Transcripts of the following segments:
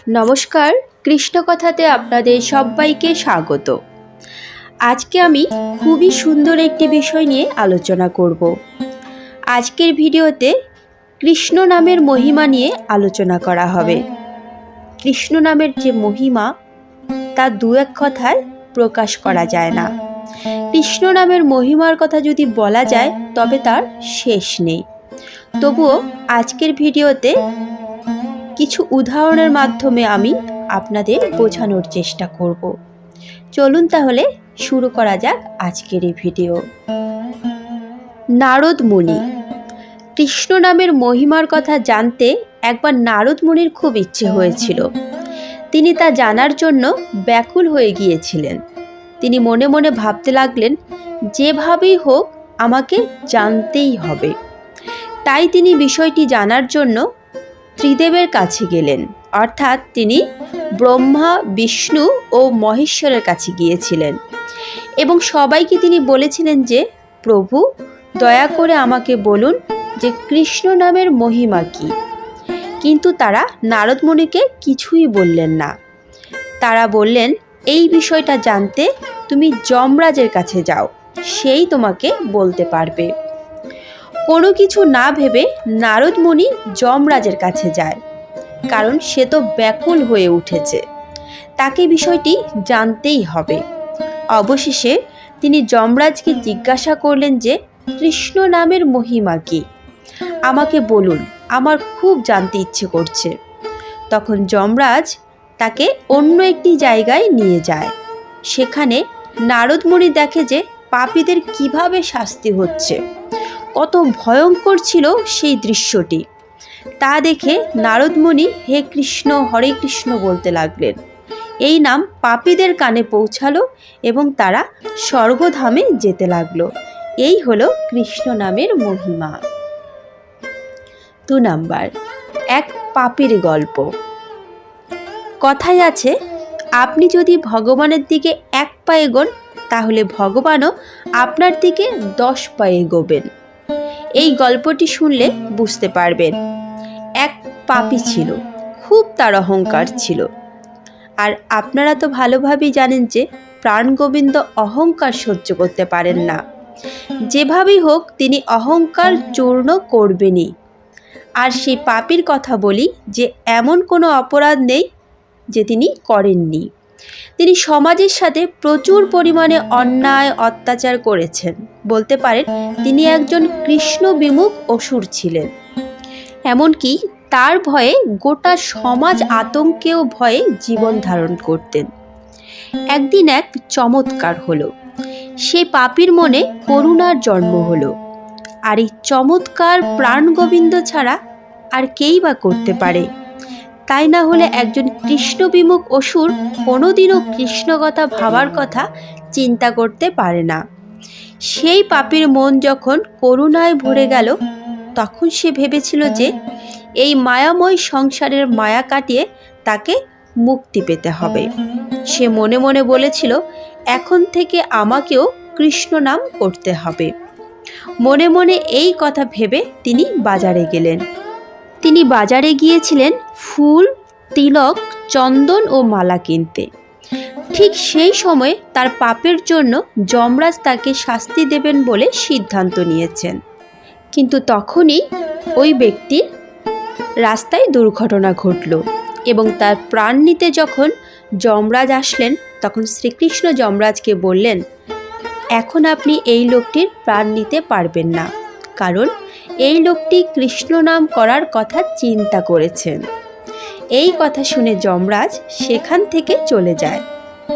নমস্কার, কৃষ্ণকথাতে আপনাদের সবাইকে স্বাগত। আজকে আমি খুবই সুন্দর একটি বিষয় নিয়ে আলোচনা করব। আজকের ভিডিওতে কৃষ্ণ নামের মহিমা নিয়ে আলোচনা করা হবে। কৃষ্ণ নামের যে মহিমা তা দু এক কথায় প্রকাশ করা যায় না। কৃষ্ণ নামের মহিমার কথা যদি বলা যায় তবে তার শেষ নেই। তবুও আজকের ভিডিওতে কিছু উদাহরণের মাধ্যমে আমি আপনাদের বোঝানোর চেষ্টা করব। চলুন তাহলে শুরু করা যাক আজকের এই ভিডিও। নারদ মুনি। কৃষ্ণ নামের মহিমার কথা জানতে একবার নারদ মুনির খুব ইচ্ছে হয়েছিল। তিনি তা জানার জন্য ব্যাকুল হয়ে গিয়েছিলেন। তিনি মনে মনে ভাবতে লাগলেন, যেভাবেই হোক আমাকে জানতেই হবে। তাই তিনি বিষয়টি জানার জন্য ত্রিদেবের কাছে গেলেন, অর্থাৎ তিনি ব্রহ্মা, বিষ্ণু ও মহেশ্বরের কাছে গিয়েছিলেন এবং সবাইকে তিনি বলেছিলেন যে, প্রভু দয়া করে আমাকে বলুন যে কৃষ্ণ নামের মহিমা কী। কিন্তু তারা নারদ মুনিকে কিছুই বললেন না। তারা বললেন, এই বিষয়টা জানতে তুমি যমরাজের কাছে যাও, সেই তোমাকে বলতে পারবে। কোনো কিছু না ভেবে নারদ মুনি যমরাজের কাছে যায়, কারণ সে তো ব্যাকুল হয়ে উঠেছে, তাকে বিষয়টি জানতেই হবে। অবশেষে তিনি যমরাজকে জিজ্ঞাসা করলেন যে কৃষ্ণ নামের মহিমা কী, আমাকে বলুন, আমার খুব জানতে ইচ্ছে করছে। তখন যমরাজ তাকে অন্য একটি জায়গায় নিয়ে যায়। সেখানে নারদ মুনি দেখে যে পাপীদের কিভাবে শাস্তি হচ্ছে। কত ভয়ঙ্কর ছিল সেই দৃশ্যটি। তা দেখে নারদ মুনি হে কৃষ্ণ, হরে কৃষ্ণ বলতে লাগলেন। এই নাম পাপীদের কানে পৌঁছালো এবং তারা স্বর্গধামে যেতে লাগলো। এই হলো কৃষ্ণ নামের মহিমা। 2 নাম্বার, এক পাপীর গল্প। কথায় আছে, আপনি যদি ভগবানের দিকে 1 পা এগোন তাহলে ভগবানও আপনার দিকে 10 পা এগোবেন। এই গল্পটি শুনলে বুঝতে পারবেন, এক পাপী ছিল, খুব তার অহংকার ছিল। আর আপনারা তো ভালোভাবেই জানেন যে প্রাণগোবিন্দ অহংকার সহ্য করতে পারেন না। যেভাবেই হোক তিনি অহংকার চূর্ণ করবেনই। আর সেই পাপীর কথা বলি যে এমন কোনো অপরাধ নেই যে তিনি করেননি। তিনি সমাজের সাথে প্রচুর পরিমাণে অন্যায় অত্যাচার করেছেন। বলতে পারেন তিনি একজন কৃষ্ণ বিমুখ অসুর ছিলেন। এমনকি তার ভয়ে গোটা সমাজ আতঙ্কেও ভয়ে জীবন ধারণ করতেন। একদিন এক চমৎকার হলো। সে পাপীর মনে করুণার জন্ম হলো। আর এই চমৎকার প্রাণগোবিন্দ ছাড়া আর কেই বা করতে পারে। তাই না হলে একজন কৃষ্ণ বিমুখ অসুর কোনোদিনও কৃষ্ণকথা ভাবার কথা চিন্তা করতে পারে না। সেই পাপীর মন যখন করুণায় ভরে গেল, তখন সে ভেবেছিল যে এই মায়াময় সংসারের মায়া কাটিয়ে তাকে মুক্তি পেতে হবে। সে মনে মনে বলেছিল, এখন থেকে আমাকেও কৃষ্ণ নাম করতে হবে। মনে মনে এই কথা ভেবে তিনি বাজারে গেলেন। তিনি বাজারে গিয়েছিলেন ফুল, তিলক, চন্দন ও মালা কিনতে। ঠিক সেই সময় তার পাপের জন্য যমরাজ তাকে শাস্তি দেবেন বলে সিদ্ধান্ত নিয়েছেন। কিন্তু তখনই ওই ব্যক্তির রাস্তায় দুর্ঘটনা ঘটল এবং তার প্রাণ নিতে যখন যমরাজ আসলেন, তখন শ্রীকৃষ্ণ যমরাজকে বললেন, এখন আপনি এই লোকটির প্রাণ নিতে পারবেন না, কারণ এই লোকটি কৃষ্ণ নাম করার কথা চিন্তা করেছেন। এই কথা শুনে যমরাজ সেখান থেকে চলে যায়।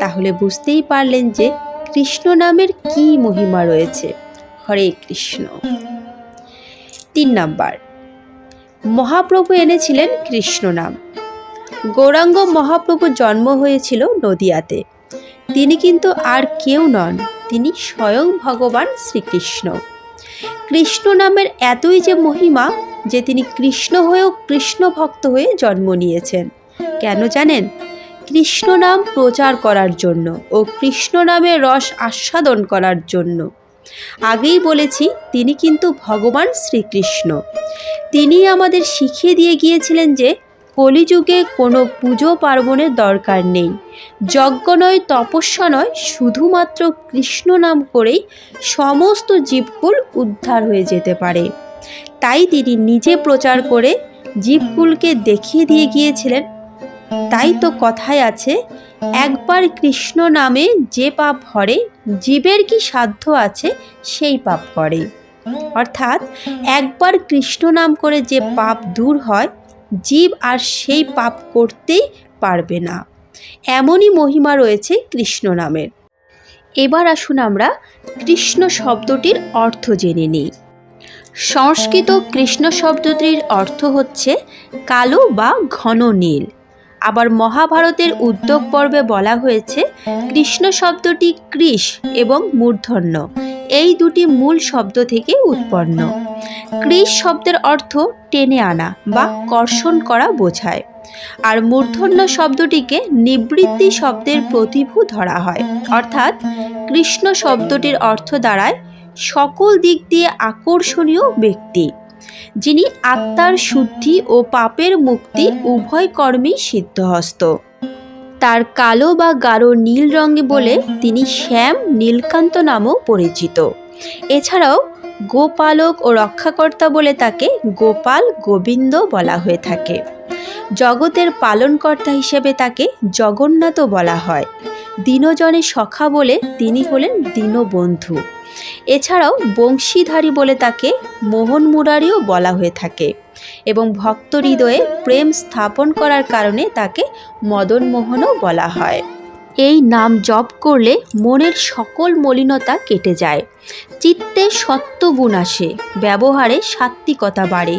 তাহলে বুঝতেই পারলেন যে কৃষ্ণ নামের কী মহিমা রয়েছে। হরে কৃষ্ণ। 3 নাম্বার, মহাপ্রভু এনেছিলেন কৃষ্ণ নাম। গৌরাঙ্গ মহাপ্রভুর জন্ম হয়েছিল নদিয়াতে। তিনি কিন্তু আর কেউ নন, তিনি স্বয়ং ভগবান শ্রীকৃষ্ণ। কৃষ্ণ নামের এতই যে মহিমা যে তিনি কৃষ্ণ হয়েও কৃষ্ণ ভক্ত হয়ে জন্ম নিয়েছেন। কেন জানেন? কৃষ্ণ নাম প্রচার করার জন্য ও কৃষ্ণ নামের রস আস্বাদন করার জন্য। আগেই বলেছি, তিনি কিন্তু ভগবান শ্রীকৃষ্ণ। তিনি আমাদের শিখিয়ে দিয়ে গিয়েছিলেন যে কলিযুগে কোনো পুজো পার্বণের দরকার নেই। যজ্ঞ নয়, তপস্যা নয়, শুধুমাত্র কৃষ্ণ নাম করেই সমস্ত জীবকুল উদ্ধার হয়ে যেতে পারে। তাই তিনি নিজে প্রচার করে জীবকুলকে দেখিয়ে দিয়ে গিয়েছিলেন। তাই তো কথায় আছে, একবার কৃষ্ণ নামে যে পাপ হরে, জীবের কি সাধ্য আছে সেই পাপ করে। অর্থাৎ একবার কৃষ্ণ নাম করে যে পাপ দূর হয়, জীব আর সেই পাপ করতেই পারবে না। এমনই মহিমা রয়েছে কৃষ্ণ নামের। এবার আসুন আমরা কৃষ্ণ শব্দটির অর্থ জেনে নিই। সংস্কৃত কৃষ্ণ শব্দটির অর্থ হচ্ছে কালো বা ঘন নীল। আবার মহাভারতের উদ্যোগ পর্বে বলা হয়েছে কৃষ্ণ শব্দটি কৃষ এবং মূর্ধন্য এই দুটি মূল শব্দ থেকে উৎপন্ন। কৃষ শব্দের অর্থ টেনে আনা বা কর্ষণ করা বোঝায়, আর মূর্ধন্য শব্দটিকে নিবৃত্তি শব্দের প্রতিভূ ধরা হয়। অর্থাৎ কৃষ্ণ শব্দটির অর্থ দাঁড়ায় সকল দিক দিয়ে আকর্ষণীয় ব্যক্তি, যিনি আত্মার শুদ্ধি ও পাপের মুক্তি উভয় কর্মেই সিদ্ধহস্ত। তার কালো বা গাঢ় নীল রঙে বলে তিনি শ্যাম নীলকান্ত নামেও পরিচিত। এছাড়াও গোপালক ও রক্ষাকর্তা বলে তাকে গোপাল গোবিন্দ বলা হয়ে থাকে। জগতের পালনকর্তা হিসেবে তাকে জগন্নাথও বলা হয়। দীনজনের সখা বলে তিনি হলেন দীনবন্ধু। এছাড়াও বংশীধারী বলে তাকে মোহন মুরারিও বলা হয়ে থাকে, এবং ভক্ত হৃদয়ে প্রেম স্থাপন করার কারণে তাকে মদন মোহনও বলা হয়। এই নাম জপ করলে মনের সকল মলিনতা কেটে যায়, চিত্তে সত্ত্বগুণ আসে, ব্যবহারে সাত্ত্বিকতা বাড়ে,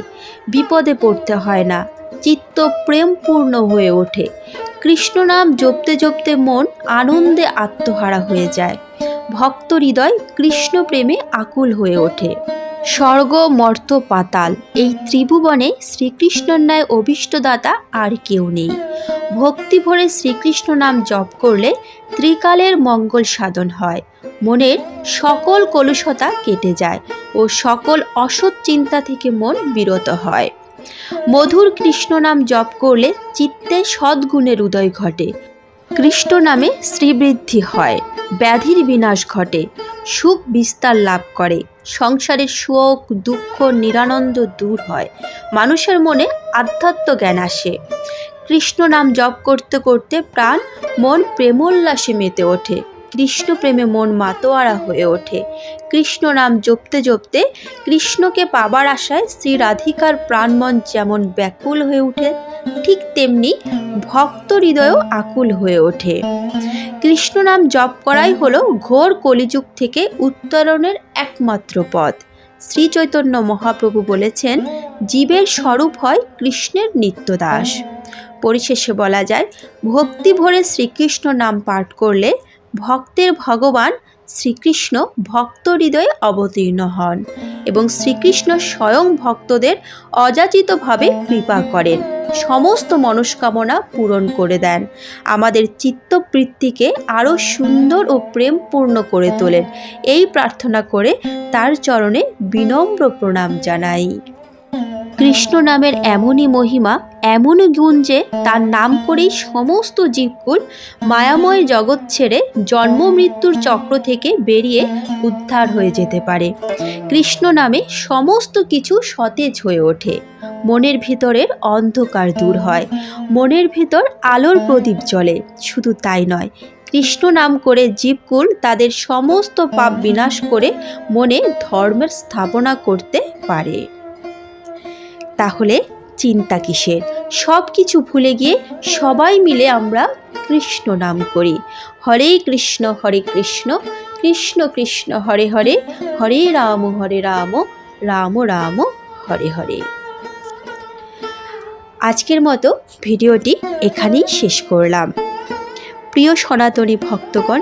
বিপদে পড়তে হয় না, চিত্ত প্রেমপূর্ণ হয়ে ওঠে। কৃষ্ণ নাম জপতে জপতে মন আনন্দে আত্মহারা হয়ে যায়, ভক্ত হৃদয় কৃষ্ণ প্রেমে আকুল হয়ে ওঠে। স্বর্গ মর্ত পাতাল এই ত্রিভুবনে শ্রীকৃষ্ণর ন্যায় অভীষ্টদাতা আর কেউ নেই। ভক্তি ভরে শ্রীকৃষ্ণ নাম জপ করলে ত্রিকালের মঙ্গল সাধন হয়, মনের সকল কলুষতা কেটে যায় ও সকল অসৎ চিন্তা থেকে মন বিরত হয়। মধুর কৃষ্ণ নাম জপ করলে চিত্তে সদ্গুণের উদয় ঘটে, কৃষ্ণ নামে শ্রীবৃদ্ধি হয়, ব্যাধির বিনাশ ঘটে, সুখ বিস্তার লাভ করে, সংসারের শোক দুঃখ নিরানন্দ দূর হয়, মানুষের মনে আধ্যাত্ম জ্ঞান আসে। কৃষ্ণ নাম জপ করতে করতে প্রাণ মন প্রেমোল্লাসে মেতে ওঠে, কৃষ্ণ প্রেমে মন মাতোয়ারা হয়ে ওঠে। কৃষ্ণ নাম জপতে জপতে কৃষ্ণকে পাবার আশায় শ্রী রাধিকার প্রাণমন যেমন ব্যাকুল হয়ে ওঠে, ঠিক তেমনি ভক্ত হৃদয়ও আকুল হয়ে ওঠে। কৃষ্ণ নাম জপ করাই হলো ঘোর কলিযুগ থেকে উত্তরণের একমাত্র পথ। শ্রী চৈতন্য মহাপ্রভু বলেছেন, জীবের স্বরূপ হয় কৃষ্ণের নিত্যদাস। পরিশেষে বলা যায়, ভক্তি ভরে শ্রীকৃষ্ণ নাম পাঠ করলে ভক্তের ভগবান শ্রীকৃষ্ণ ভক্ত হৃদয়ে অবতীর্ণ হন এবং শ্রীকৃষ্ণ স্বয়ং ভক্তদের অযাচিতভাবে কৃপা করেন, সমস্ত মনস্কামনা পূরণ করে দেন, আমাদের চিত্তবৃত্তিকে আরও সুন্দর ও প্রেমপূর্ণ করে তোলেন। এই প্রার্থনা করে তার চরণে বিনম্র প্রণাম জানাই। কৃষ্ণ নামের এমনই মহিমা, এমনই গুণ যে তার নাম করেই সমস্ত জীবকুল মায়াময় জগৎ ছেড়ে জন্ম মৃত্যুর চক্র থেকে বেরিয়ে উদ্ধার হয়ে যেতে পারে। কৃষ্ণ নামে সমস্ত কিছু সতেজ হয়ে ওঠে, মনের ভিতরের অন্ধকার দূর হয়, মনের ভিতর আলোর প্রদীপ জ্বলে। শুধু তাই নয়, কৃষ্ণ নাম করে জীবকুল তাদের সমস্ত পাপ বিনাশ করে মনে ধর্মের স্থাপনা করতে পারে। তাহলে চিন্তা কিসের? সব কিছু ভুলে গিয়ে সবাই মিলে আমরা কৃষ্ণ নাম করি। হরে কৃষ্ণ কৃষ্ণ কৃষ্ণ হরে হরে, হরে রাম রাম রাম হরে হরে। আজকের মতো ভিডিওটি এখানেই শেষ করলাম। প্রিয় সনাতনী ভক্তগণ,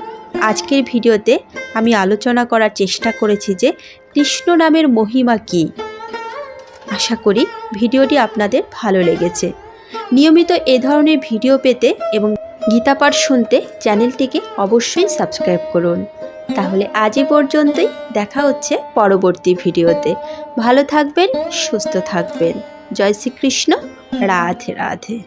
আজকের ভিডিওতে আমি আলোচনা করার চেষ্টা করেছি যে কৃষ্ণ নামের মহিমা কী। আশা করি ভিডিওটি আপনাদের ভালো লেগেছে। নিয়মিত এ ধরনের ভিডিও পেতে এবং গীতাপাঠ শুনতে চ্যানেলটিকে অবশ্যই সাবস্ক্রাইব করুন। তাহলে আজ এ পর্যন্তই, দেখা হচ্ছে পরবর্তী ভিডিওতে। ভালো থাকবেন, সুস্থ থাকবেন। জয় শ্রীকৃষ্ণ, রাধে রাধে।